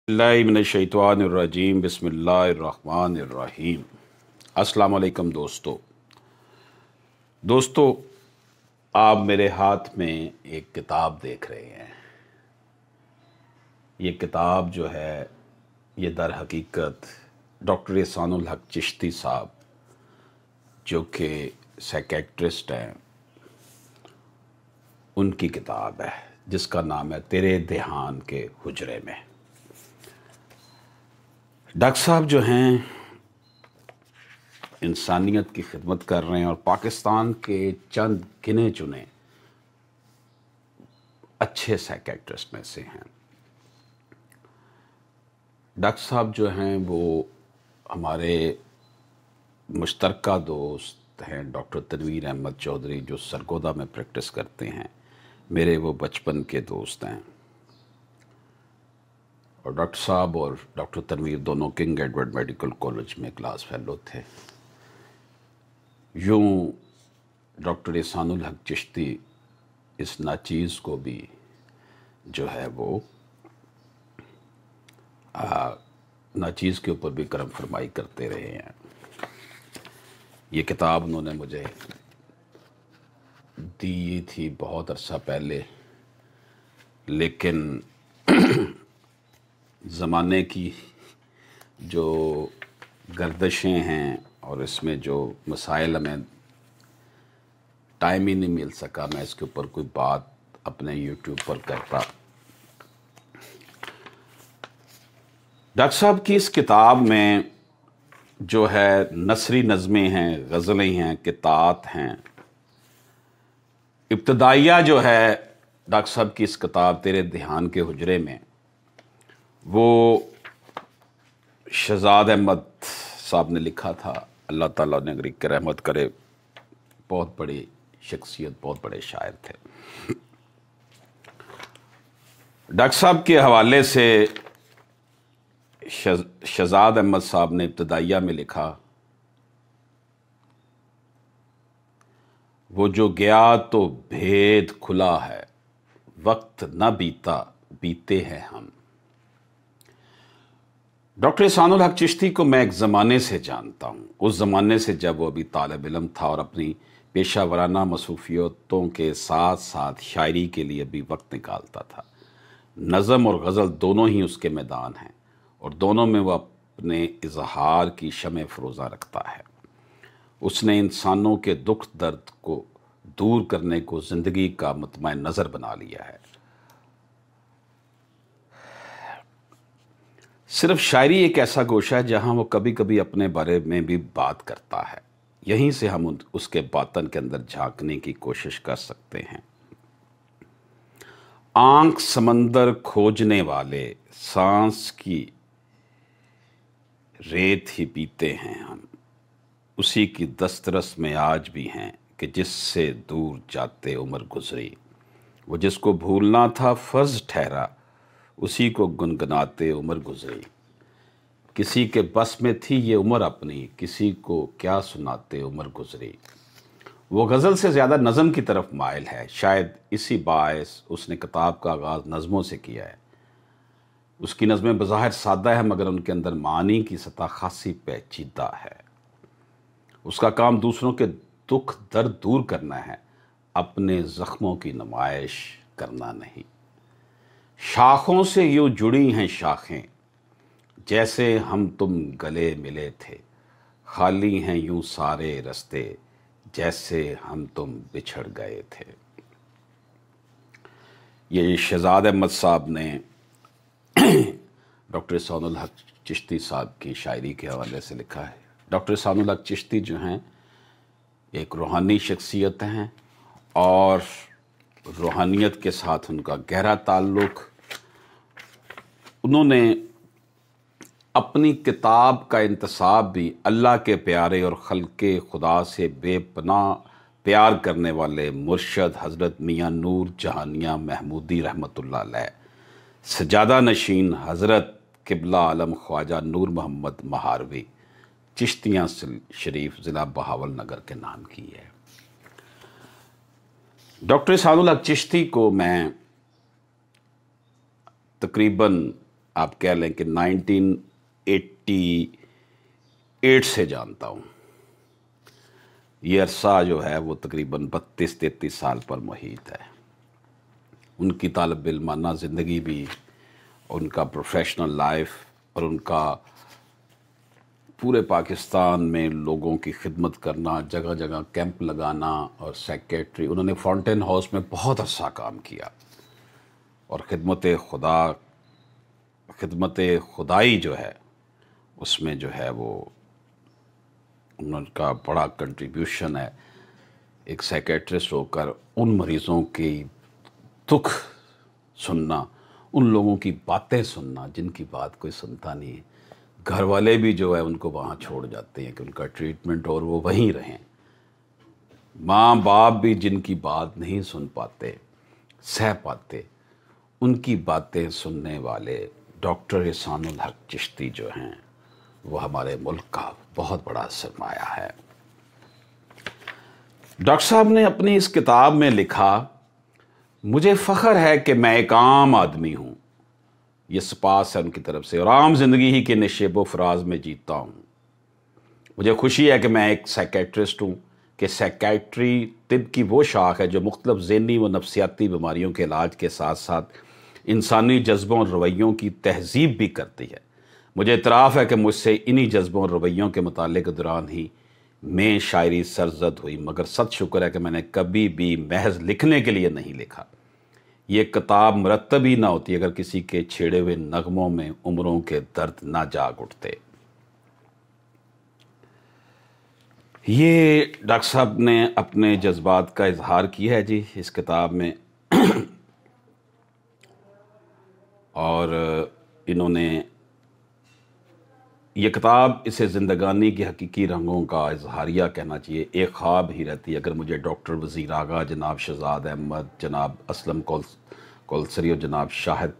बिस्मिल्लाहिर्रहमानिर्रहीम बिस्मिल्लाहिर्रहमानिर्रहीम। अस्सलाम वालेकुम दोस्तों, आप मेरे हाथ में एक किताब देख रहे हैं। ये किताब जो है ये दर हकीकत डॉक्टर एहसानुल हक चिश्ती साहब जो कि साइकेट्रिस्ट हैं उनकी किताब है जिसका नाम है तेरे ध्यान के हुजरे में। डॉक्टर साहब जो हैं इंसानियत की खिदमत कर रहे हैं और पाकिस्तान के चंद गिने चुने अच्छे साइकेट्रिस्ट में से हैं। डॉक्टर साहब जो हैं वो हमारे मुश्तरका दोस्त हैं डॉक्टर तनवीर अहमद चौधरी जो सरगोदा में प्रैक्टिस करते हैं। मेरे वो बचपन के दोस्त हैं और डॉक्टर साहब और डॉक्टर तनवीर दोनों किंग एडवर्ड मेडिकल कॉलेज में क्लास फेलो थे। यूँ डॉक्टर एहसानुल हक चिश्ती इस नाचीज़ को भी जो है वो नाचीज़ के ऊपर भी करम फरमाई करते रहे हैं। ये किताब उन्होंने मुझे दी थी बहुत अरसा पहले, लेकिन ज़माने की जो गर्दिशें हैं और इसमें जो मसाइल हमें टाइम ही नहीं मिल सका मैं इसके ऊपर कोई बात अपने यूट्यूब पर करता। डॉक्टर साहब की इस किताब में जो है नसरी नज़में हैं, गज़लें हैं, कितात हैं। इब्तदाइया जो है डॉक्टर साहब की इस किताब तेरे ध्यान के हुजरे में वो शहजाद अहमद साहब ने लिखा था। अल्लाह ताला उन्हें गरीक के रहमत करे, बहुत बड़ी शख्सियत, बहुत बड़े शायर थे। डॉक्टर साहब के हवाले से शहजाद अहमद साहब ने इब्तदाइया में लिखा, वो जो गया तो भेद खुला है, वक्त न बीता बीते हैं हम। डॉक्टर एहसानुल हक चिश्ती को मैं एक ज़माने से जानता हूँ, उस ज़माने से जब वो अभी तालिब इल्म था और अपनी पेशा वराना मसरूफियतों के साथ साथ शायरी के लिए भी वक्त निकालता था। नज़म और गज़ल दोनों ही उसके मैदान हैं और दोनों में वो अपने इजहार की शमे फ़रोज़ा रखता है। उसने इंसानों के दुख दर्द को दूर करने को ज़िंदगी का मतमय नज़र बना लिया है। सिर्फ शायरी एक ऐसा गोशा है जहाँ वो कभी कभी अपने बारे में भी बात करता है। यहीं से हम उसके बातन के अंदर झांकने की कोशिश कर सकते हैं। आंख समंदर खोजने वाले सांस की रेत ही पीते हैं हम, उसी की दस्तरस में आज भी हैं कि जिससे दूर जाते उम्र गुजरी। वो जिसको भूलना था फ़र्ज ठहरा, उसी को गुनगुनाते उम्र गुजरी। किसी के बस में थी ये उम्र अपनी, किसी को क्या सुनाते उम्र गुजरी। वो गज़ल से ज़्यादा नज़म की तरफ माइल है। शायद इसी बायस उसने किताब का आगाज़ नज़मों से किया है। उसकी नज़में बज़ाहिर सादा है मगर उनके अंदर मानी की सतह खासी पेचीदा है। उसका काम दूसरों के दुख दर्द दूर करना है, अपने ज़ख्मों की नुमाइश करना नहीं। शाखों से यूँ जुड़ी हैं शाखें, जैसे हम तुम गले मिले थे। खाली हैं यूँ सारे रास्ते, जैसे हम तुम बिछड़ गए थे। ये शहजाद अहमद साहब ने डॉक्टर एहसानुल हक चिश्ती साहब की शायरी के हवाले से लिखा है। डॉक्टर एहसानुल हक चिश्ती जो हैं एक रूहानी शख्सियत हैं और रूहानियत के साथ उनका गहरा ताल्लुक़। उन्होंने अपनी किताब का इंतसाब भी अल्लाह के प्यारे और खल्के खुदा से बेपनाह प्यार करने वाले मुर्शद हज़रत मियाँ नूर जहानिया महमूदी रहमतुल्लाह अलैह सजादा नशीन हज़रत क़िबला आलम ख्वाजा नूर मोहम्मद महारवी चिश्तियाँ शरीफ ज़िला बहावल नगर के नाम की है। डॉक्टर एहसानुल हक चिश्ती को मैं तकरीबन आप कह लें कि 1988 से जानता हूँ। ये अरसा जो है वो तकरीबन 32-33 साल पर मुहित है। उनकी तालिब इल्माना ज़िंदगी भी, उनका प्रोफेशनल लाइफ और उनका पूरे पाकिस्तान में लोगों की खिदमत करना, जगह जगह कैंप लगाना और सेक्रेटरी, उन्होंने फाउंटेन हाउस में बहुत अच्छा काम किया और खिदमत खुदाई जो है उसमें जो है वो उनका बड़ा कंट्रीब्यूशन है। एक सेक्रेटरिस्ट होकर उन मरीज़ों की दुख सुनना, उन लोगों की बातें सुनना जिनकी बात कोई सुनता नहीं है। घर वाले भी जो है उनको वहाँ छोड़ जाते हैं कि उनका ट्रीटमेंट और वो वहीं रहें। माँ बाप भी जिनकी बात नहीं सुन पाते, सह पाते, उनकी बातें सुनने वाले डॉक्टर एहसानुल हक चिश्ती जो हैं वो हमारे मुल्क का बहुत बड़ा सरमाया है। डॉक्टर साहब ने अपनी इस किताब में लिखा, मुझे फ़ख्र है कि मैं एक आम आदमी हूँ। ये सपास है उनकी तरफ से, और आम ज़िंदगी ही के नशेब व फराज में जीता हूँ। मुझे खुशी है कि मैं एक साइकेट्रिस्ट हूँ कि साइकेट्री तिब की वो शाख है जो मुख्तलिफ ज़हनी व नफ्सियाती बीमारियों के इलाज के साथ साथ इंसानी जज्बों और रवैयों की तहज़ीब भी करती है। मुझे इतराफ़ है कि मुझसे इन्हीं जज्बों और रवैयों के मुताले के दौरान ही में शायरी सरजद हुई, मगर सच शुक्र है कि मैंने कभी भी महज लिखने के लिए नहीं लिखा। ये किताब मुरत्तब ही ना होती अगर किसी के छेड़े हुए नगमों में उम्रों के दर्द ना जाग उठते। ये डॉक्टर साहब ने अपने जज्बात का इजहार किया है जी इस किताब में और इन्होंने ये किताब इसे ज़िंदगानी की हकीकी रंगों का इजहारिया कहना चाहिए। एक ख्वाब ही रहती है अगर मुझे डॉक्टर वज़ीर आगा, जनाब शहजाद अहमद, जनाब असलम कौलसरी और जनाब शाहिद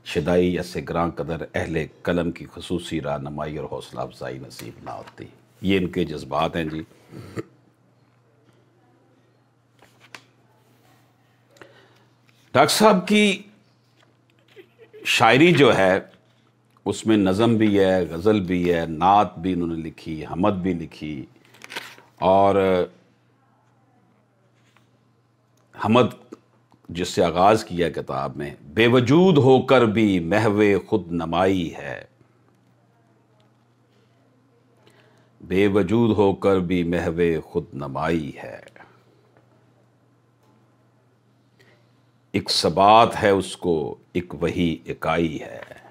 शदाई ऐसे ग्रां कदर अहले कलम की खसूसी रहनुमाई और हौसला अफजाई नसीब ना होती। ये इनके जज्बात हैं जी। डॉक्टर साहब की शायरी जो है उसमें नज़म भी है, गज़ल भी है, नात भी इन्होंने लिखी, हमद भी लिखी और हमद जिससे आगाज़ किया किताब में, बेवजूद होकर भी महवे खुद नमाई है, बेवजूद होकर भी महवे खुद नमाई है, एक सबात है उसको, एक वही इकाई है।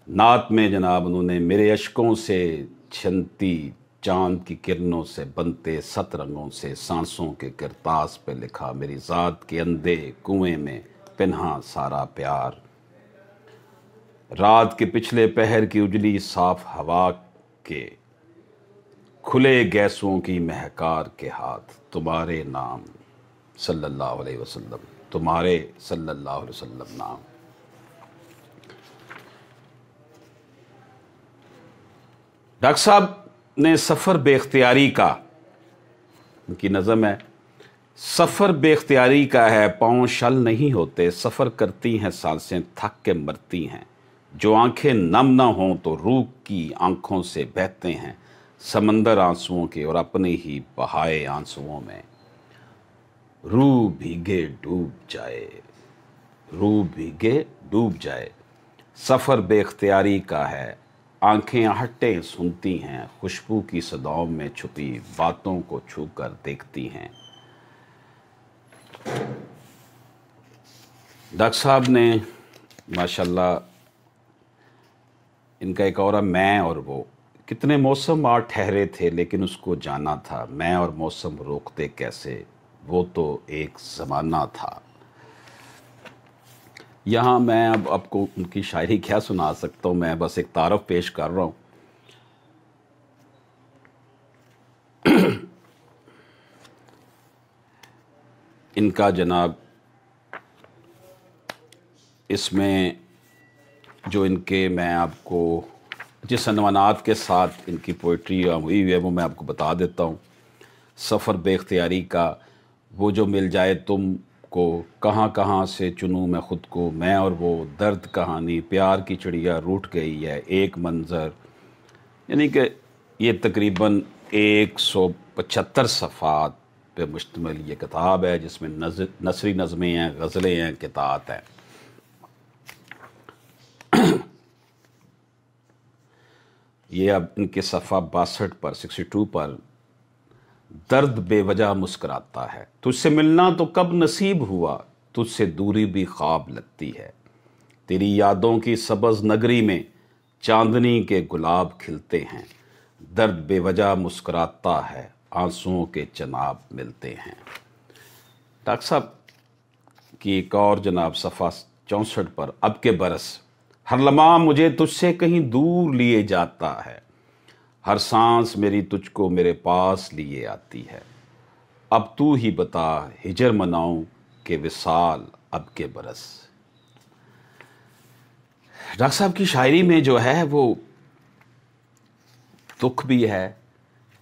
नात में जनाब उन्होंने मेरे अश्कों से छनती चांद की किरणों से बनते सत रंगों से सांसों के किरतास पे लिखा, मेरी ज़ात के अंधे कुएं में पिन्हा सारा प्यार, रात के पिछले पहर की उजली साफ हवा के खुले गैसों की महकार के हाथ, तुम्हारे नाम सल्लल्लाहु अलैहि वसल्लम, तुम्हारे सल्लल्लाहु अलैहि वसल्लम नाम। डॉक्टर साहब ने सफ़र बेख्तियारी का, उनकी नज़म है, सफ़र बेख्तियारी का है, पाँव शल नहीं होते, सफ़र करती हैं सांसें थक के मरती हैं, जो आंखें नम ना हों तो रूह की आंखों से बहते हैं समंदर आंसुओं के और अपने ही बहाए आंसुओं में, रूह भीगे डूब जाए, रूह भीगे डूब जाए। सफ़र बेख्तियारी का है, आंखें आहटें सुनती हैं, खुशबू की सदाओं में छुपी बातों को छूकर देखती हैं। डॉक्टर साहब ने माशाल्लाह, इनका एक और मैं और वो, कितने मौसम आ ठहरे थे लेकिन उसको जाना था, मैं और मौसम रोकते कैसे, वो तो एक ज़माना था। यहाँ मैं अब आपको उनकी शायरी क्या सुना सकता हूँ, मैं बस एक तारफ़ पेश कर रहा हूँ। इनका जनाब इसमें जो इनके, मैं आपको जिस अनवानात के साथ इनकी पोइट्री हुई है वो मैं आपको बता देता हूँ। सफ़र बेख्तियारी का, वो जो मिल जाए तुम کو کہاں کہاں سے چنوں میں خود کو، میں اور وہ درد کہانی، پیار کی چڑیا روٹھ گئی ہے، ایک منظر. یعنی کہ یہ تقریباً 175 صفحات پہ مشتمل یہ کتاب ہے، جس میں نثری نظمیں ہیں، غزلیں ہیں، قطعات ہیں. یہ اب ان کے صفحہ 62 پر درد بے وجہ مسکراتا ہے، تجھ سے ملنا تو کب نصیب ہوا، تجھ سے دوری بھی خواب لگتی ہے، تیری یادوں کی سبز نگری میں چاندنی کے گلاب کھلتے ہیں، درد بے وجہ مسکراتا ہے، آنسوؤں کے چناب ملتے ہیں. ڈاکٹر صاحب کی ایک اور جناب صفحہ 64 پر اب کے برس، ہر لمحہ مجھے تجھ سے کہیں دور لیے جاتا ہے، ہر سانس میری تجھ کو میرے پاس لیے آتی ہے، اب تو ہی بتا ہجر مناؤں کہ وصال اب کے برس. ڈاکٹر صاحب کی شاعری میں جو ہے وہ دکھ بھی ہے،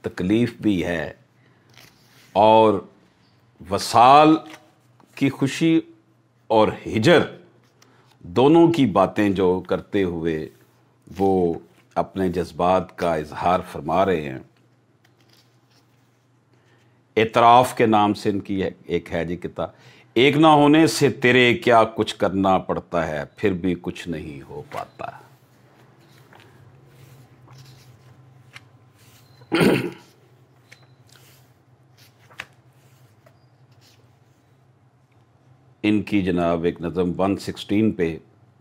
تکلیف بھی ہے، اور وصال کی خوشی اور ہجر دونوں کی باتیں جو کرتے ہوئے وہ اپنے جذبات کا اظہار فرما رہے ہیں. اعتراف کے نام سے ان کی ایک ہے جی کتاب، ایک نہ ہونے سے تیرے کیا کچھ کرنا پڑتا ہے، پھر بھی کچھ نہیں ہو پاتا. ان کی جناب ایک نظم 116 پہ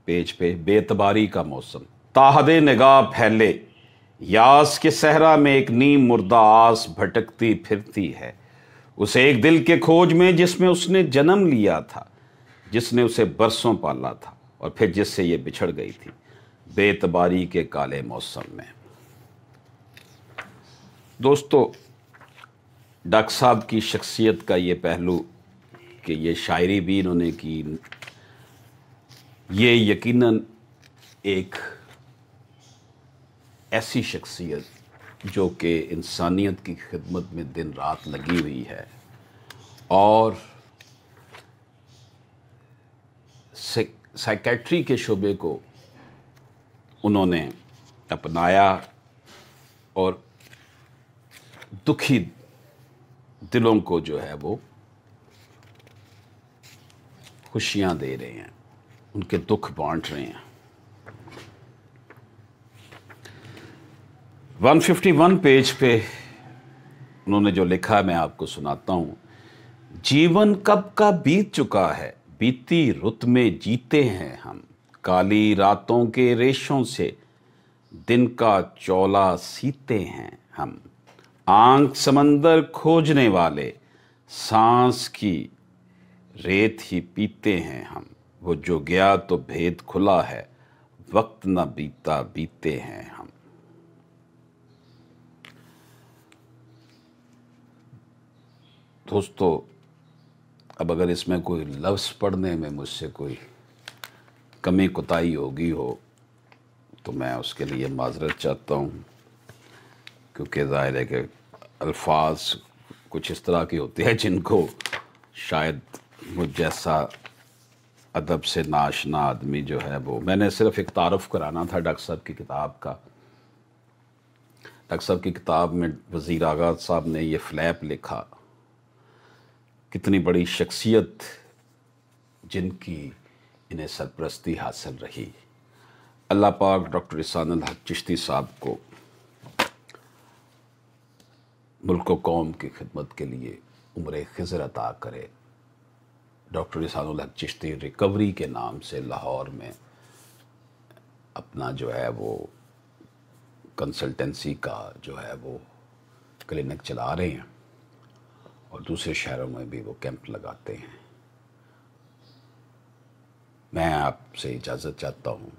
پیج پہ، بے اعتباری کا موسم، تاحد نگاہ پھیلے یاس کے صحرا میں ایک نیم مردہ آس بھٹکتی پھرتی ہے، اسے ایک دل کے کھوج میں جس میں اس نے جنم لیا تھا، جس نے اسے برسوں پالا تھا، اور پھر جس سے یہ بچھڑ گئی تھی، بے اعتباری کے کالے موسم میں. دوستو، ڈاکٹر صاحب کی شخصیت کا یہ پہلو کہ یہ شاعری بھی انہوں نے کی، یہ یقیناً ایک ایسی شخصیت جو کہ انسانیت کی خدمت میں دن رات لگی ہوئی ہے، اور سائیکیٹری کے شعبے کو انہوں نے اپنایا، اور دکھی دلوں کو جو ہے وہ خوشیاں دے رہے ہیں، ان کے دکھ بانٹ رہے ہیں. 151 پیج پہ انہوں نے جو لکھا میں آپ کو سناتا ہوں. جیون کب کا بیت چکا ہے، بیتی رت میں جیتے ہیں ہم، کالی راتوں کے ریشوں سے دن کا چولا سیتے ہیں ہم، آنکھ سمندر کھوجنے والے سانس کی ریت ہی پیتے ہیں ہم، وہ جو گیا تو بھید کھلا ہے، وقت نہ بیتا بیتے ہیں ہم. دوستو، اب اگر اس میں کوئی لفظ پڑھنے میں مجھ سے کوئی کمی کوتاہی ہوگی ہو تو میں اس کے لیے معذرت چاہتا ہوں، کیونکہ ظاہر ہے کہ الفاظ کچھ اس طرح کی ہوتے ہیں جن کو شاید مجھ جیسا ادب سے ناشنا آدمی جو ہے وہ، میں نے صرف ایک تعارف کرانا تھا ڈاکٹر صاحب کی کتاب کا. ڈاکٹر صاحب کی کتاب میں وزیر اعظم صاحب نے یہ فلیپ لکھا، کتنی بڑی شخصیت جن کی انہیں سرپرستی حاصل رہی. اللہ پاک ڈاکٹر احسان الحق چشتی صاحب کو ملک و قوم کی خدمت کے لیے عمر خضر عطا کرے. ڈاکٹر احسان الحق چشتی ریکوری کے نام سے لاہور میں اپنا جو ہے وہ کنسلٹنسی کا جو ہے وہ کلینک چلا رہے ہیں، اور دوسرے شہروں میں بھی وہ کیمپ لگاتے ہیں. میں آپ سے اجازت چاہتا ہوں.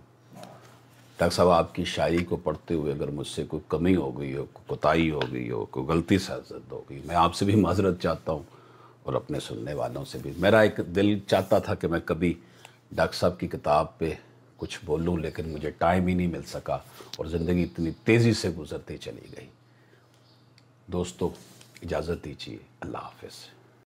ڈاکٹر صاحب، آپ کی شاعری کو پڑھتے ہوئے اگر مجھ سے کوئی کمی ہو گئی ہو، کوئی کوتاہی ہو گئی ہو، کوئی غلطی سرزد ہو گئی، میں آپ سے بھی معذرت چاہتا ہوں، اور اپنے سننے والوں سے بھی. میرا ایک دل چاہتا تھا کہ میں کبھی ڈاکٹر صاحب کی کتاب پہ کچھ بولوں، لیکن مجھے ٹائم ہی نہیں مل سکا، اور زندگی اتنی تیزی سے گزرتی چلی گئی. دوستو، اجازت دیجیے. اللہ حافظ.